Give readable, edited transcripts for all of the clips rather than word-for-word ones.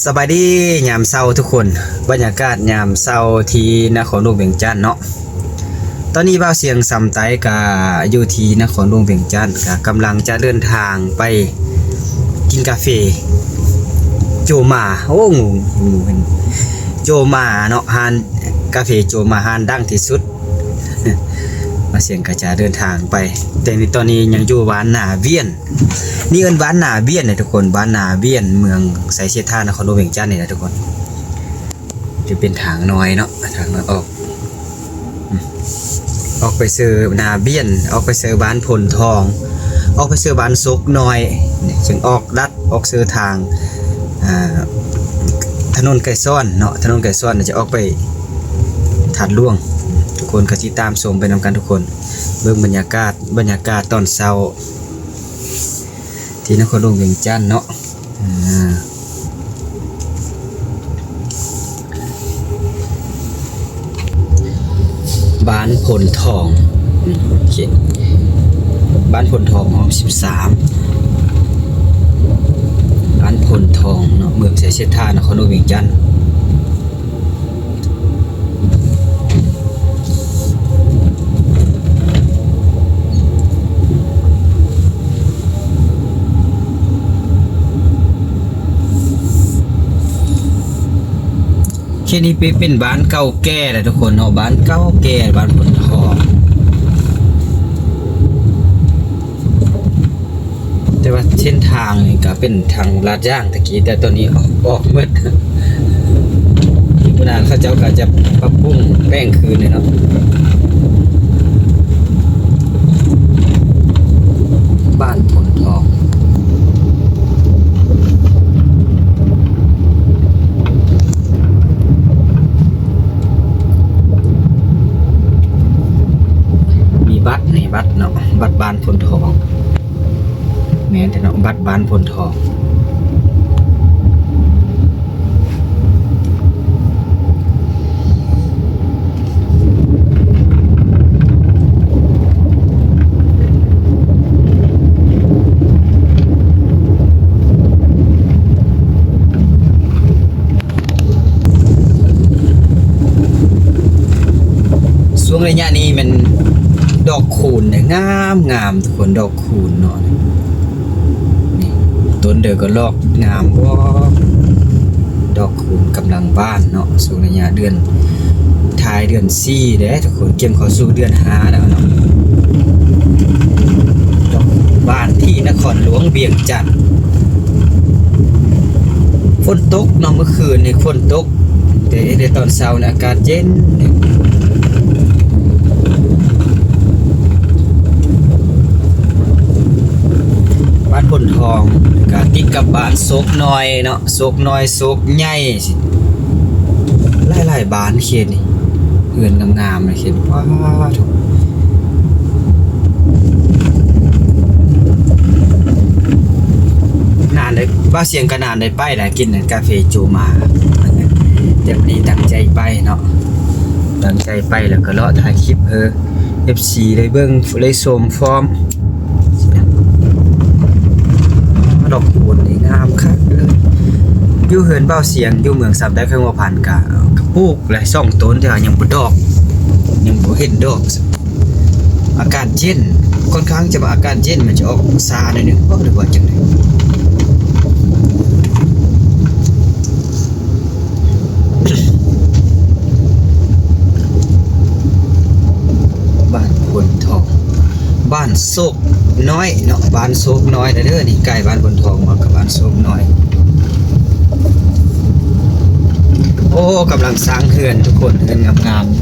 สบายดียามเช้าทุกคนบรรยากาศยามเช้าที่นครหลวงเวียงจันทน์เนาะตอนนี้บ่าวเสียงซำไต้ก็อยู่ที่นครหลวงเวียงจันทน์ก็กำลังจะเดินทางไปกินกาแฟโจมาโอ้งูเห็นโจมาเนาะร้านกาแฟโจมาร้านดังที่สุดบ่าวเสียงก็จะเดินทางไปแต่ในตอนนี้ยังอยู่บ้านนาเวียนนี่เอิ้นบ้านนาเวียนนะทุกคนบ้านนาเวียนเมืองไสเสถานครหลวงเวียงจันทน์นี่นะทุกคนจะเป็นทางน้อยเนาะทางน้อยออกไปซื้อนาเวียนออกไปซื้อบ้านพลทองออกไปซื้อบ้านซกน้อยจึงออกลัดออกซื้อทางถนนไก่ซ้อนเนาะถนนไก่ซ้อนจะออกไปถาดล่วงทุกคนก็ติดตามชมไปนำกันทุกคนเบิ่งบรรยากาศตอนเช้าที่นครหลวงเวียงจันทน์เนาะบ้านพลทองโอเคบ้านพลทองห้อง13บ้านพลทองเนาะเมืองไสเสถานครหลวงเวียงจันทน์แค่นี้เป็นบ้านเก่าแก่เลยทุกคนเนาะบ้านเก่าแก่บ้านพลทองแต่ว่าเส้นทางนี่ก็เป็นทางลาดย่างตะกี้แต่ตอนนี้ออกหมดที่พนานเขาเจ้าก็จะปรับปรุงแป้งคืนเลยเนาะบ้านพลทองบัตรเนาะบัตรบ้านพลทองแม่นแต่เนาะบัตรบ้านพลทองช่วงระยะนี้มันดอกคูณเนี่ยงามทุกคนดอกคูณเนาะนี่ต้นเดือก็ลอกงามบ่ดอกคูณกำลังบ้านเนาะสู่ระยะเดือนท้ายเดือน4เด้ทุกคนเก็บเข้าสู่เดือน5แล้วเนาะดอกบ้านที่นครหลวงเวียงจันทน์ฝนตกเนาะเมื่อคืนนี่ฝนตกแต่ในตอนเช้าเนี่ยอากาศเย็นบ้านพลทองก็ติดกับบ้านโศกน้อยเนาะโศกน้อยโศกใหญ่สิหลายๆบ้านเขตนี่เฮือนงามๆเลยเขตว้าวทุกนานได้บ้าเสียงก็นานได้ไปแล้วกินกาแฟโจมาแต่วันนี้ตั้งใจไปเนาะตั้งใจไปแล้วก็เลาะถ่ายคลิปFC ได้เบิ่งได้ชมฟอร์มดอกคูณนี่งามคักเลยอยู่เฮือนเบ้าเสียงอยู่เมืองซับได้เครื่องว่าพันกะปลูกหลาย2ต้นแต่ว่ายังบ่ดอกยังบ่เห็นดอกอากาศเย็นค่อนข้างจะว่าอากาศเย็นมันจะออกซาหน่อยนึงบ่รู้ว่าจังได๋บ้านพลทองบ้านโศกน้อยเนาะบ้านโศกน้อยเด้อนี่ใกล้บ้านพลทองมากับบ้านโศกน้อยโอ้กำลังสร้างเขื่อนทุกคนเขื่อนงามๆ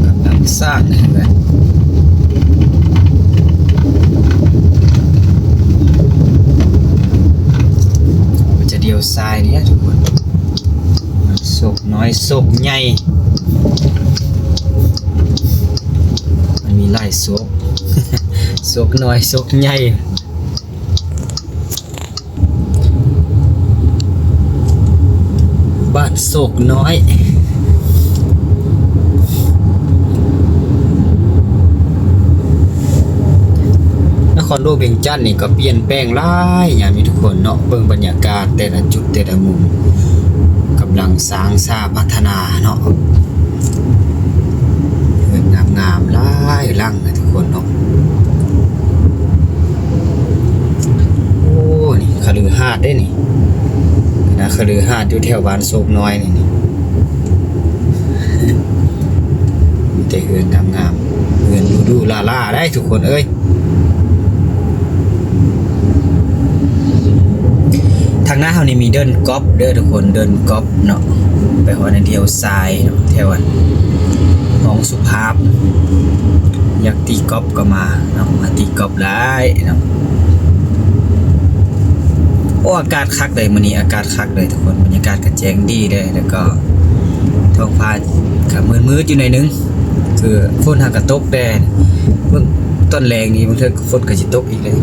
กำลังสร้างเขื่อนมันจะเดียวทรายเนี่ยทุกคนโศกน้อยโศกใหญ่มันมีหลายโศกโศกน้อยโศกใหญ่บ้านโศกน้อยนครหลวง เวียงจันทน์นี่ก็เปลี่ยนแปลงหลายอย่างมีทุกคนเนาะเบิ่งบรรยากาศแต่ละจุดแต่ละมุมกำลังสร้างสร้างพัฒนาเนาะเรือนงามๆหลายหลังเลยทุกคนเนาะโอ้นี่คฤหาสน์ได้นี่นะคฤหาสน์อยู่แถวบ้านโศกน้อยนี่มีแต่เรือนงามๆเรือนดูๆล่าๆได้ทุกคนเอ้ยทางหน้าเฮานี่มีเดินกอล์ฟเด้อทุกคนเดินกอล์ฟเนาะไปฮอดในเที่ยวทรายเนาะแถวห้องสุภาพอยากตีกอล์ฟก็มาเนาะมาตีกอล์ฟได้เนาะโอ้อากาศคักเลยมื้อนี้อากาศคักเลยทุกคนบรรยากาศก็แจ้งดีเลยแล้วก็ท้องฟ้าก็มืดๆอยู่หน่อยนึงคือฝนหากก็ตกแดดเบิ่งต้นแรงนี่บางเทื่อฝนก็สิตกอีกเลย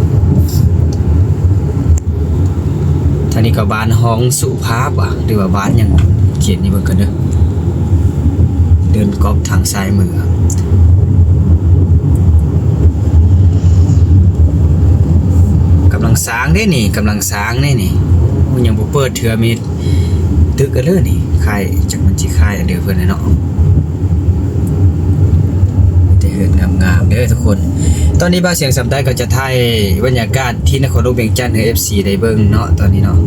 ทางนี้ก็บ้านห้องสุภาพอ่ะหรือว่าบ้านหยังเขียนนี่เบิ่งกันเด้อเดินกอล์ฟทางซ้ายมือกำลังสร้างได้นี่กำลังสร้างได้นี่มันยังบ่เปิดเทื่อมีตึกกันเลยนี่ค่ายจักมันสิค่ายอันเดียวเพิ่นน่ะเนาะแต่เฮือนงามๆเด้อทุกคนตอนนี้บ้านเสียงสำได้ก็จะถ่ายบรรยากาศที่นครหลวงเวียงจันทน์ให้ FC ได้เบิ่งเนาะตอนนี้เนาะ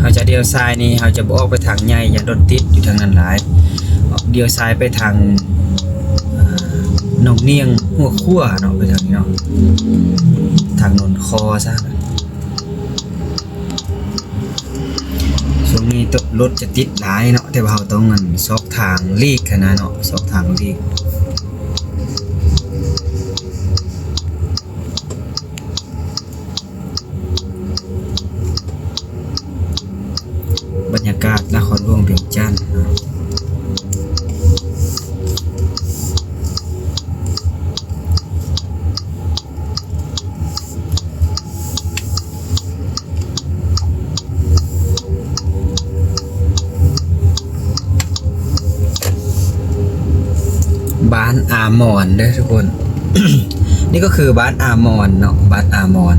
เขาจะเดียวซ้ายนี่เขาจะบ่ออกไปทางใหญ่อย่ารถติดอยู่ทางนั้นหลายเดียวซ้ายไปทางหนองเนียงหัวคั่วเนาะไปทางนี้เนาะทางนนคอซะช่วงนี้รถจะติดหลายเนาะแต่ว่าเราต้องมันซอกทางลีกขนาดเนาะซอกทางลีกบรรยากาศนครหลวงเวียงจันทน์บ้านอามอนเด้อทุกคน นี่ก็คือบ้านอามอนเนาะบ้านอามอน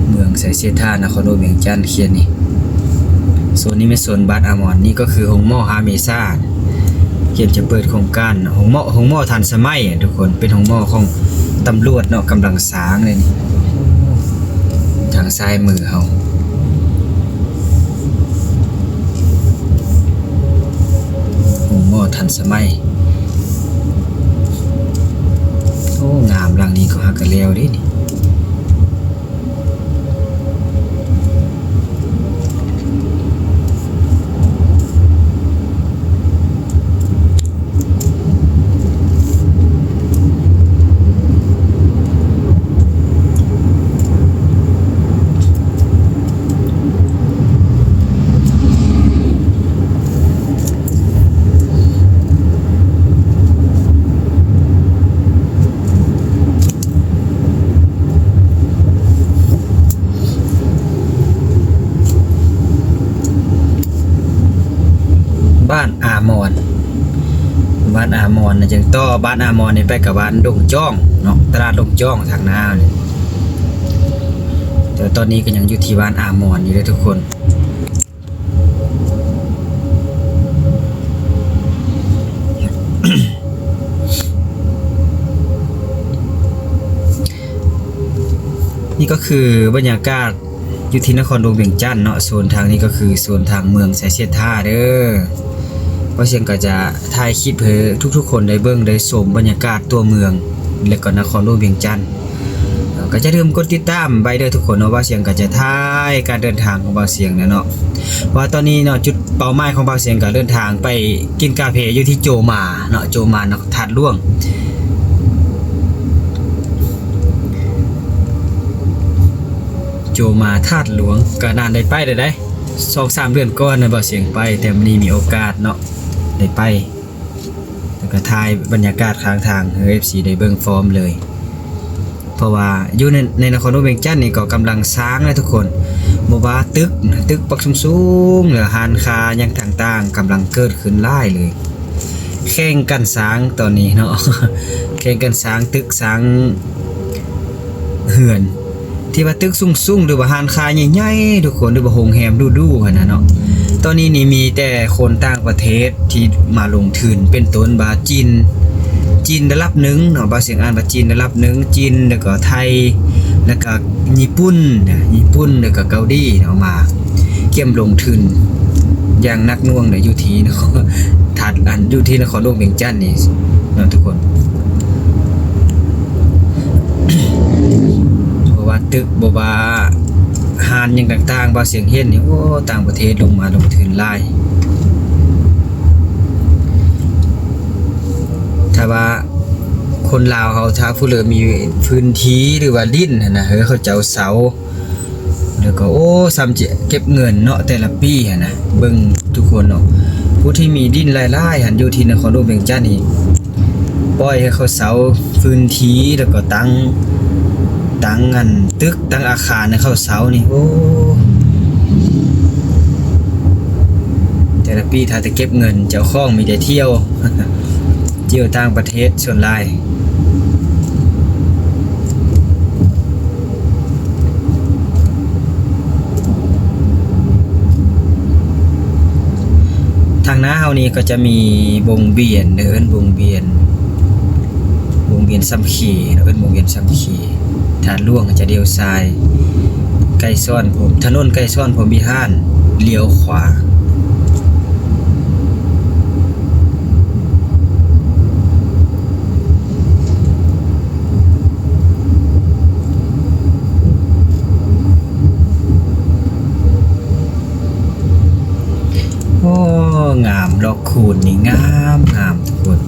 เมืองไสเสธานครหลวงเวียงจันทน์เขียนนี่โซนนี้เป็นโซนบ้านอามอนนี่ก็คือโรงหม้อฮาเมซ่าเขียนจะเปิดโครงการโรงหม้อทันสมัยทุกคนเป็นโรงหม้อของตำรวจเนาะกำลังสร้างเลยนี่ทางซ้ายมือเฮาโรงหม้อทันสมัยโอ้งามหลังนี้ก็ฮักกะแล้วดินี่บ้านอามอนนะจังต่อบ้านอามอนนี่ไปกับบ้านดงจ้องเนาะตลาดดงจ้องทางหน้านี่แต่ตอนนี้ก็ยังอยู่ที่บ้านอามอนอยู่เลยทุกคนนี่ก็คือบรรยากาศอยู่ที่นครหลวงเวียงจันทน์เนาะโซนทางนี้ก็คือโซนทางเมืองไสเสธาเด้อเพราะเช่นก็จะถ่ายคลิปให้ทุกๆคนได้เบิ่งได้ชมบรรยากาศตัวเมืองและก็นครหลวงเวียงจันทน์ ก็จะลืมกดติดตามไว้เด้อทุกคนเนาะว่าเสียงก็จะท้ายการเดินทางของบ่าวเสียงเนาะว่าตอนนี้เนาะจุดเป้าหมายของบ่าวเสียงก็เดินทางไปกินกาแฟอยู่ที่โจมาเนาะโจมาเนาะถาดหลวงโจมาธาตุหลวงก็นานได้ไปได้ 2-3 เดือนก่อนนะบ่าวเสียงไปแต่มื้อนี้มีโอกาสเนาะได้ไปแล้วก็ถ่ายบรรยากาศข้างทางให้ FC ได้เบิ่งฟอร์มเลยเพราะว่าอยู่ในนครหลวงเวียงจันทน์นี่ก็กำลังสร้างนะทุกคนบ่ว่าตึกปักสูงๆหรือหานคาหยังต่างๆกำลังเกิดขึ้นหลายเลยแข่งกันสร้างตอนนี้เนาะ แข่งกันสร้างตึกสร้างเฮือนที่ว่าตึกสูงๆหรือว่าหานคาใหญ่ๆทุกคนหรือว่าโรงแรมดูๆหั่นน่ะเนาะตอนนี้นี่มีแต่คนต่างประเทศที่มาลงทุนเป็นต้นบาจีนระดับหนึ่งเนาะบาเสียงอ่านว่าจีนระดับหนึ่งจีนแล้วก็ไทยแล้วก็ญี่ปุ่นแล้วก็เกาหลีเนาะมาเกี่ยมลงทุนอย่างนักหน่วงเนี่ยอยู่ที่นครถัดอันอยู่ที่นครหลวงเวียงจันทน์นี่เนาะทุกคน เพราะว่าตึกบ่ว่าหานหยังต่างๆบาเสียงเห็นนี่โอ้ต่างประเทศลงมาลงทุนหลายถ้าว่าคนลาวเขาถ้าผู้เหลือมีพื้นที่หรือว่าดินนะเขาเจ้าเสาแล้วก็โอ้ซ้ำเก็บเงินเนาะแต่ละปีนะเบิ่งทุกคนเนาะผู้ที่มีดินหลายๆหันอยู่ที่นครหลวงเวียงจันทน์นี่ปล่อยให้เขาเสาพื้นที่แล้วก็ตั้งอันตึกตั้งอาคารให้เขาเสานี่โอ้แต่ละปีถ้าจะเก็บเงินเจ้าของมีแต่เที่ยว เที่ยวต่างประเทศส่วนหลายทางหน้าเฮานี้ก็จะมีวงเวียนเอิ้นวงเวียนซ้ำขีเอิ้นวงเวียนซ้ำขีทางล่วงจะเลี้ยวซ้ายใกล้ซ่อนผมถนนใกล้ซ่อนผมมีห้านเลี้ยวขวาโอ้งามดอกคูณนี่งามทุกคน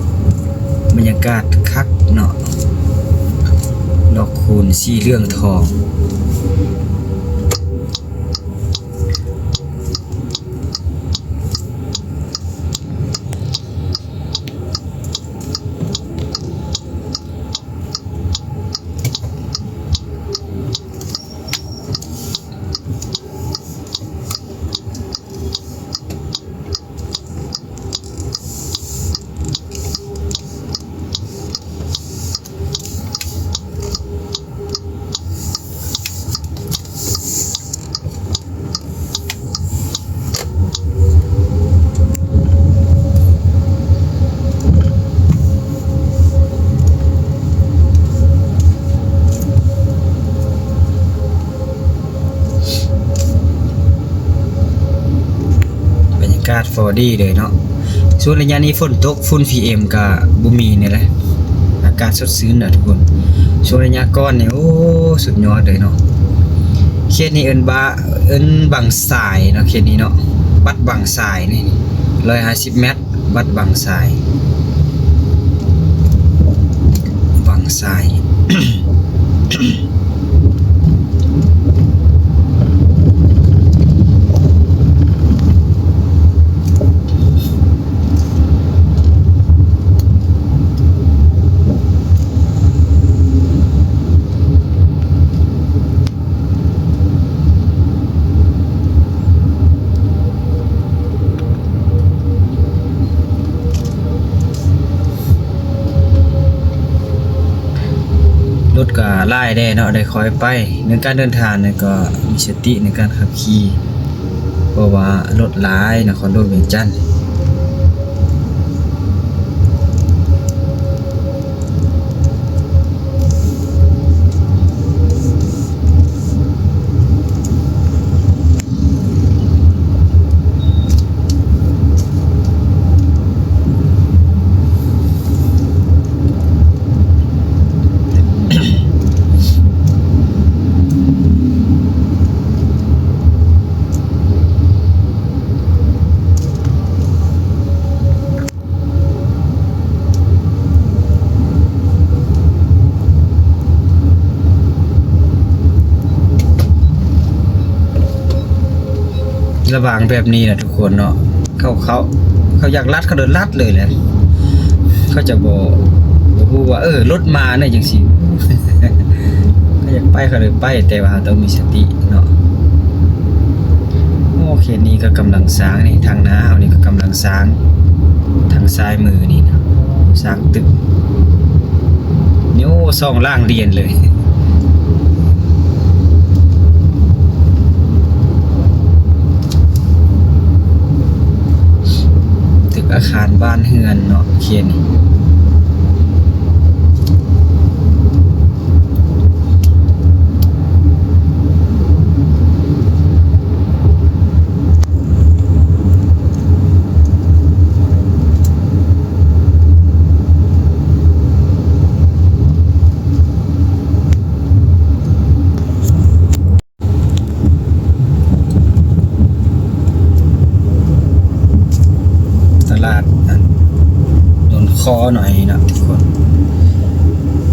บรรยากาศคักเนาะดอกคูณสีเหลืองทองอากาศฟอดีเลยเนาะส่วนระยะนี้ฝนตกฝุ่น PM ก็บ่มีนี่แหละอากาศสดชื่นนะทุกคนส่วนระยะก่อนนี่โอ้สุดยอดเลยเนาะเขตนี้เอิ้นบางสายเนาะเขตนี้เนาะวัดบางสายนี่150เมตรวัดบางสาย รถก็ไล่ได้เนาะได้คอยไปในการเดินทางเนี่ยก็มีสติในการขับขี่เพราะว่ารถหลายนครหลวงเวียงจันทน์ ระหว่างแบบนี้นะทุกคนเนาะเขาอยากลัดเขาเดินลัดเลยแหละเขาจะบ่ฮู้ว่ารถมาเนี่ยจังซี่ เขาอยากไปเขาเลยไปแต่ว่าต้องมีสติเนาะโอเคนี่ก็กำลังสร้างนี่ทางหน้าเฮานี่ก็กำลังสร้างทางซ้ายมือนี่นะสร้างตึกนี่โอ้ซ่องล่างเรียนเลยตึกอาคารบ้านเฮือนเนาะเขียนตลาดโดนคอหน่อยนะทุกคน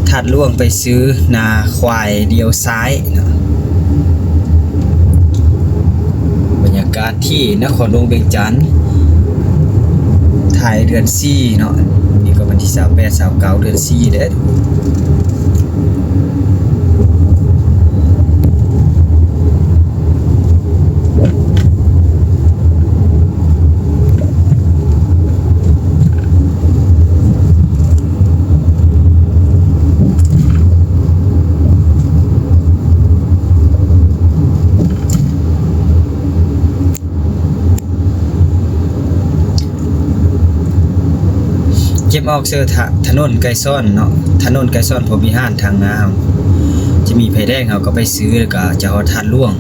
ถัดล่วงไปซื้อนาควายเดียวซ้ายนะบรรยากาศที่นครหลวงเวียงจันทน์ถ่ายเดือน4เนาะนี่ก็วันที่28 29เดือน4เด้อเก็บออกเสื้อถนนไก่ซ่อนเนาะถนนไก่ซ่อนพอมีห้านทางน้ำจะมีไผแดงเขาก็ไปซื้อแล้วก็จะเอาทัดล่วง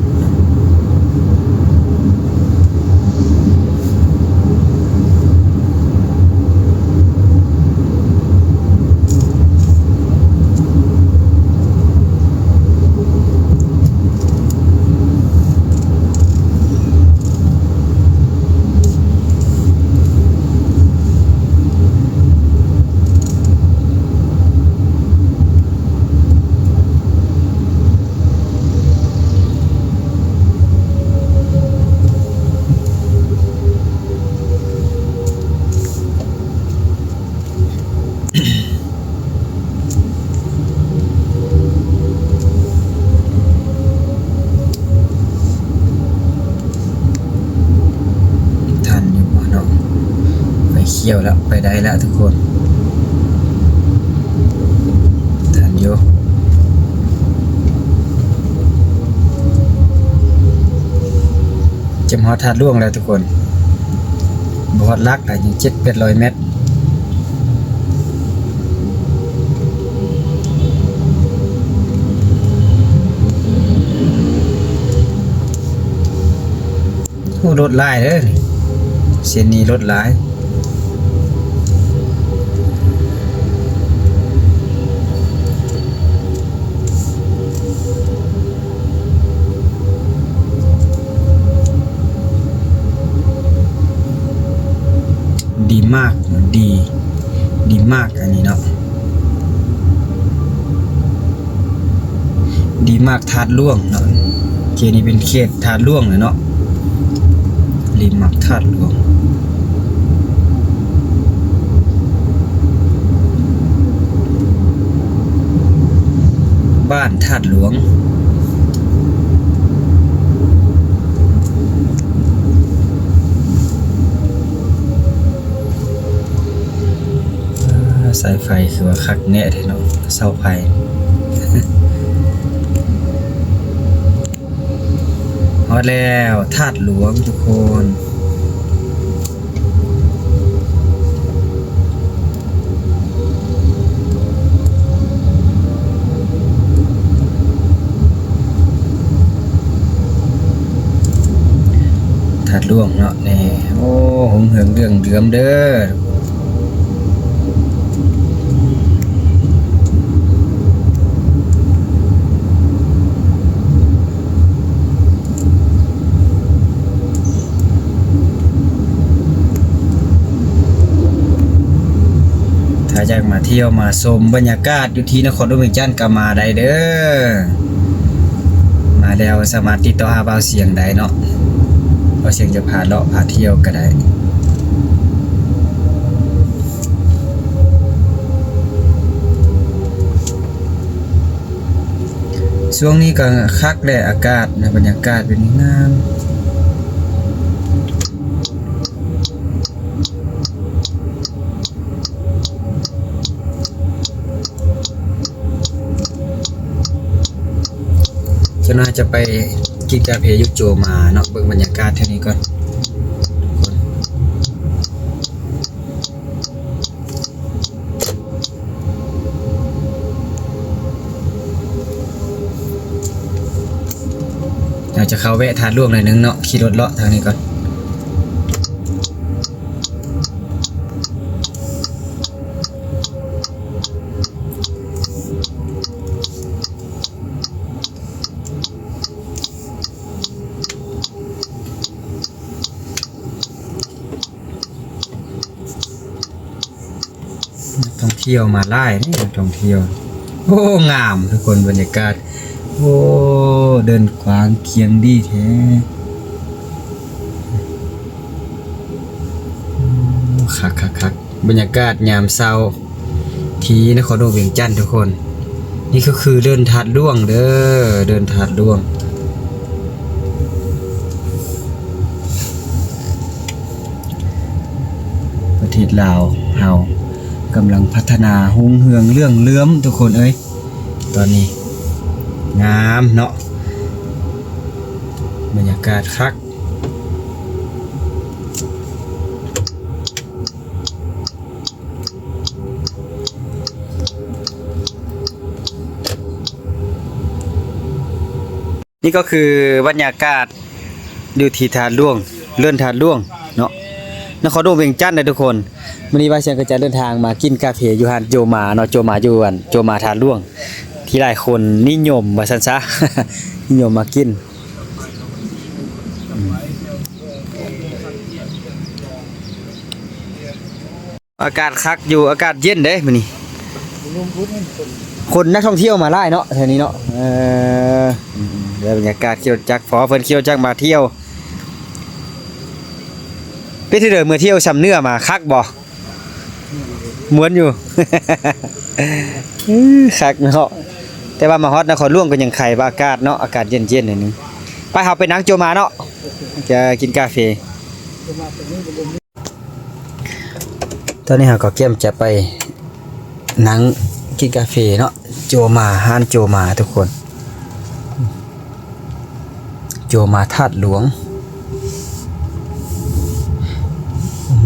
เขียวแล้วไปได้แล้วทุกคนทันอยู่จำฮอดทัดล่วงแล้วทุกคนบฮอดลักอะไรอย่าง700-800 เมตรโอ้รถหลายเด้อเส้นนี้รถหลายดีมากดีมากอันนี้เนาะดีมากทาดล่วงเนาะเขตนี้เป็นเขตทาดล่วงเลยเนาะดีมากทาดล่วงบ้านทาดหลวงสายไฟคือว่าคักแน่แท้เนาะเสาไฟฮอดแล้วธาตุหลวงทุกคนธาตุหลวงเนาะนี่โอ้หงเหิงเรื่องเดือมเด้อถ้าอยากมาเที่ยวมาชมบรรยากาศอยู่ที่นครหลวงเวียงจันทน์ก็มาได้เด้อมาแล้วสามารถติดต่อหาบ่าวเสียงได้เนาะ บ่เสียงจะพาเลาะพาเที่ยวก็ได้ช่วงนี้ก็คักแหละอากาศนะบรรยากาศเป็นงามจะน่าจะไปกินกาแฟยุคโจมาเนาะเบิ่งบรรยากาศเท่านี้ก่อนเราจะเข้าแวะทานร่วงหน่อยนึงเนาะขี่รถเลาะทางนี้ก่อนท่องเที่ยวมาไล่นี่ท่องเที่ยวโอ้งามทุกคนบรรยากาศโอ้เดินขวางเคียงดีแท้คักบรรยากาศยามเช้าที่นครหลวงเวียงจันทน์ทุกคนนี่ก็คือเดินถาดร่วงเด้อเดินถาดร่วงประเทศลาวเฮากำลังพัฒนาหุ่งเฮืองเรื่องเลื่อมทุกคนเอ้ยตอนนี้งามเนาะบรรยากาศคักนี่ก็คือบรรยากาศดูทีทานล่วงเลื่อนทานล่วงเนาะนครหลวงเวียงจันทน์นะทุกคนวันนี้ว่าเชียงก็จะเดินทางมากินกาแฟอยู่หาดโจมาเนาะโจมาอยู่อันโจมาทานล่วงที่หลายคนนิยมว่าซั่นซะ นิยมมากินอากาศคักอยู่อากาศเย็นเด้มื้อนี้คนนักท่องเที่ยวมาหลายเนาะแถวนี้เนาะเดี๋ยวบรรยากาศเที่ยวจักพอเพิ่นเที่ยวจักมาเที่ยวไปที่เดิมเมื่อเที่ยวซ้ำเนื้อมาคักบ่ม้วนอยู่ คักเนาะแต่ว่ามาฮอดนครหลวงก็ยังไข่ว่าอากาศเนาะอากาศเย็นๆหน่อยนึงไปเฮาไปนั่งโจมาเนาะจะกินกาแฟตอนนี้เฮาก็เกี่ยมจะไปนั่งกินกาแฟเนาะโจมาห้านโจมาทุกคนโจมาธาตุหลวง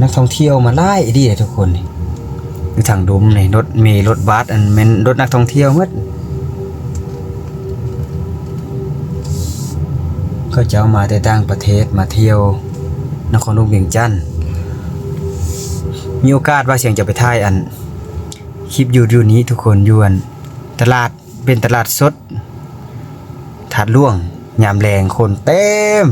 นักท่องเที่ยวมาไล่ดีเลยทุกคนนี่ทางดุมนี่รถเมล์รถบัสอันเป็นรถนักท่องเที่ยวหมดก็จะเอามาแต่ต่างประเทศมาเที่ยวนครหลวงเวียงจันทน์มีโอกาสว่าเสียงจะไปถ่ายอันคลิปอยู่นี้ทุกคนอยู่อันตลาดเป็นตลาดสดถาดล่วงยามแรงคนเต็ม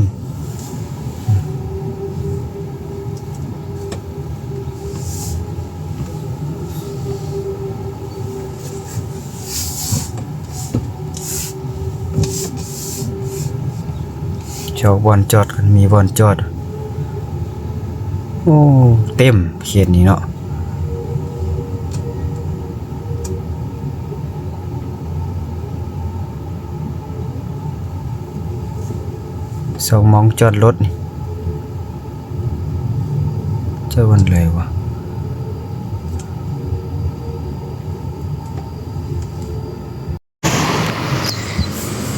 ชาวบอนจอดกันมีบอนจอดโอ้เต็มเขตนี้เนาะสองมองจอดรถนี่เจ้าวันเลยวะ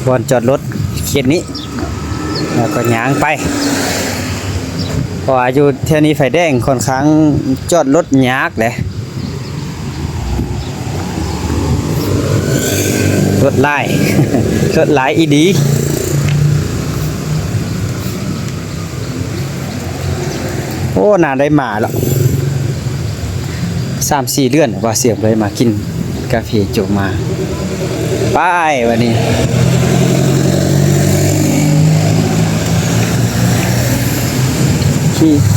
บอนจอดรถเขตนี้แล้วก็ย้างไปเพราะว่าอยู่เที่ยวนี้ไฟแดงค่อนข้างจอดรถยากเลยรถไล่ รถหลายอีดีโอ้นานได้มาแล้ว3-4 เดือนว่าเสียงเลยมากินกาแฟโจมาไปวันนี้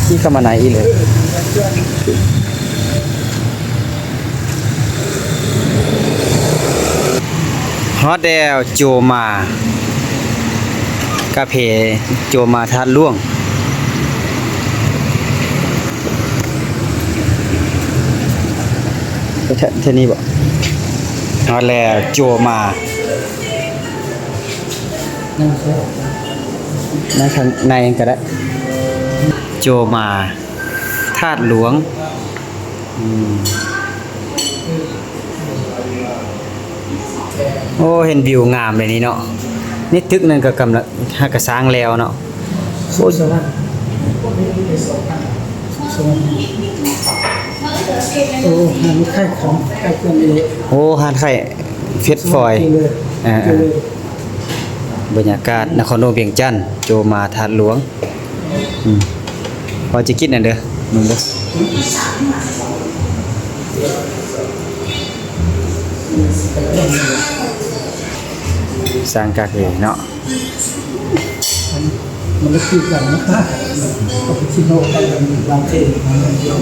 ขี้เข้ามาไหนอีกเลยฮอตเดลโจมากาแฟโจมาทานล่วง เท่านี้บ่ฮอดแล้วโจมานั่งข้างในก็ได้โจมาธาตุหลวงโอ้เห็นวิวงามเลยนี่เนาะนี่ตึกนั่นก็กำลังหากระสร้างแล้วเนาะโอ้สวัสดีโอ้หันไข่ของไข่คนเอง โอ้หาดไข่เฟสฟอยบรรยากาศนครหลวงเวียงจันทน์โจมาธาตุหลวงพอจะคิดนั่นเด้อมึงเด้อสร้างกาเฟ่เนาะมันก็คือกันนะครับคาปูชิโน่กันบางเทนมันเดียว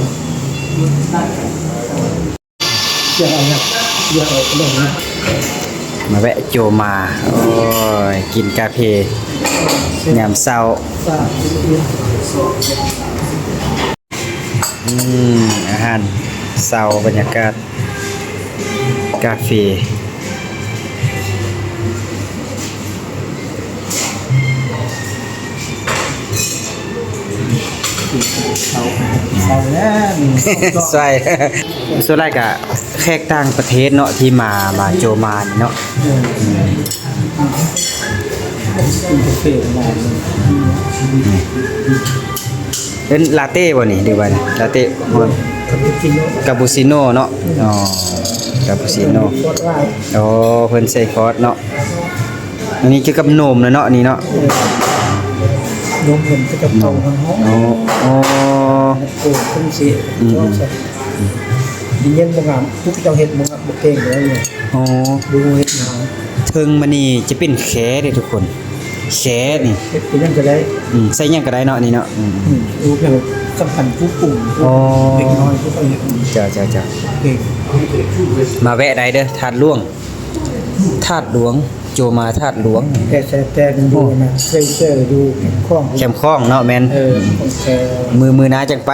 เยอะอะไรเยอะอะไรก็ได้นะมาแวะโจมาโอ้ยกินกาแฟยามเช้าอาหารเช้าบรรยากาศกาแฟเอาแล้ว ใช่ส่วนแรกอะแขกต่างประเทศเนาะที่มาโจมานี่เนาะกาแฟมาเป็นลาเต้บ่นี่หรือว่าลาเต้คาปูชิโน่เนาะอ๋อคาปูชิโน่โอ้เพิ่นใส่คอร์สเนาะอันนี้เกี่ยวกับนมเนาะนี่เนาะนมเห็นก็จะโตทั้งห้องโอ้โอ้ขึ้นสิดินเย็นบ่งามทุกเจ้าเฮ็ดบ่งามบ่เก่งเลยเนี่ยโอ้ดูเฮ็ดงามถึงมันนี่จะเป็นแขเด้ทุกคนแขนี่เฮ็ดเป็นยังก็ได้ใส่หยังก็ได้เนาะนี่เนาะดูแบบสำคัญผู้ปุ่มเด็กน้อยผู้เฮ็ดจ้าเก่งมาแวะได้เด้อธาตุหลวงธาตุหลวงโจมาธาตุหลวงแต่ดูนะเคยเจอดูแคมข้องเนาะแม่นมือน้าจังไป